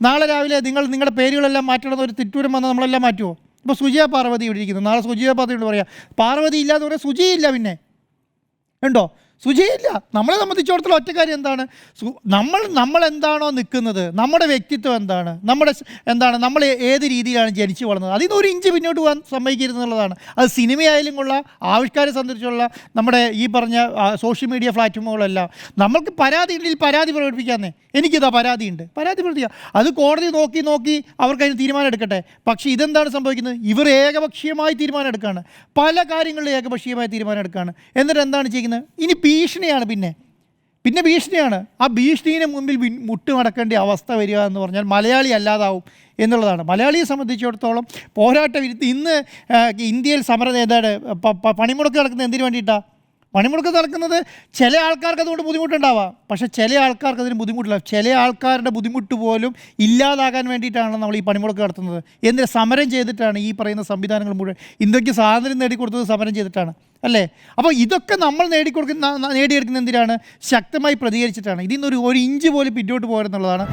നാളെ രാവിലെ നിങ്ങളുടെ പേരുകളെല്ലാം മാറ്റണമെന്ന് ഒരു തിട്ടൂരം വന്നാൽ നമ്മളെല്ലാം മാറ്റുമോ? ഇപ്പോൾ സുജിയ പാർവതി ഇവിടെ ഇരിക്കുന്നു, നാളെ സുജിയ പാർവതിയോട് പറയാം പാർവതി ഇല്ല എന്ന് പറയാൻ സുജിയില്ല, പിന്നെ ഉണ്ടോ? സുജിയില്ല. നമ്മളെ സംബന്ധിച്ചിടത്തോളം ഒറ്റ കാര്യം എന്താണ്, നമ്മൾ എന്താണോ നിൽക്കുന്നത്, നമ്മുടെ വ്യക്തിത്വം എന്താണ്, നമ്മൾ ഏത് രീതിയിലാണ് ജനിച്ചു വളർന്നത്, അതിൽ നിന്ന് ഒരു ഇഞ്ച് പിന്നോട്ട് പോകാൻ സമ്മതിക്കരുതെന്നുള്ളതാണ്. അത് സിനിമയായാലും കൊള്ള, ആവിഷ്കാരെ സംബന്ധിച്ചുള്ള നമ്മുടെ ഈ പറഞ്ഞ സോഷ്യൽ മീഡിയ പ്ലാറ്റ്ഫോമുകളെല്ലാം നമ്മൾക്ക് പരാതി ഉണ്ടെങ്കിൽ പരാതി പ്രകടിപ്പിക്കാമെന്നേ. എനിക്കിതാ പരാതിയുണ്ട്, പരാതി പ്രകടിപ്പിക്കാം. അത് കോടതി നോക്കി അവർക്കതിന് തീരുമാനം എടുക്കട്ടെ. പക്ഷേ ഇതെന്താണ് സംഭവിക്കുന്നത്? ഇവർ ഏകപക്ഷീയമായി തീരുമാനം എടുക്കുകയാണ്, പല കാര്യങ്ങളിലും ഏകപക്ഷീയമായി തീരുമാനം എടുക്കുകയാണ്. എന്നിട്ട് എന്താണ് ചെയ്യുന്നത്? ഇനി ഭീഷണിയാണ്, പിന്നെ ഭീഷണിയാണ്. ആ ഭീഷണീന് മുമ്പിൽ മുട്ടുമടക്കേണ്ട അവസ്ഥ വരിക എന്ന് പറഞ്ഞാൽ മലയാളി അല്ലാതാവും എന്നുള്ളതാണ്. മലയാളിയെ സംബന്ധിച്ചിടത്തോളം പോരാട്ട വിരുദ്ധ ഇന്ന് ഇന്ത്യയിൽ സമരം എന്താണ് പണിമുടക്ക് നടക്കുന്നത് എന്തിനു വേണ്ടിയിട്ടാണ്? പണിമുടക്ക് നടക്കുന്നത് ചില ആൾക്കാർക്ക് അതുകൊണ്ട് ബുദ്ധിമുട്ടുണ്ടാവാം, പക്ഷേ ചില ആൾക്കാർക്ക് അതിന് ബുദ്ധിമുട്ടില്ല. ചില ആൾക്കാരുടെ ബുദ്ധിമുട്ട് പോലും ഇല്ലാതാകാൻ വേണ്ടിയിട്ടാണ് നമ്മൾ ഈ പണിമുടക്ക് നടത്തുന്നത്. എന്നിട്ട് സമരം ചെയ്തിട്ടാണ് ഈ പറയുന്ന സംവിധാനങ്ങൾ മുഴുവൻ. ഇന്ത്യക്ക് സ്വാതന്ത്ര്യം നേടിക്കൊടുത്തത് സമരം ചെയ്തിട്ടാണ്, അല്ലേ? അപ്പോൾ ഇതൊക്കെ നമ്മൾ നേടിയെടുക്കുന്ന എന്തിനാണ്? ശക്തമായി പ്രതികരിച്ചിട്ടാണ്. ഇതിൽ നിന്നൊരു ഇഞ്ച് പോലും പിന്നോട്ട് പോരെന്നുള്ളതാണ്.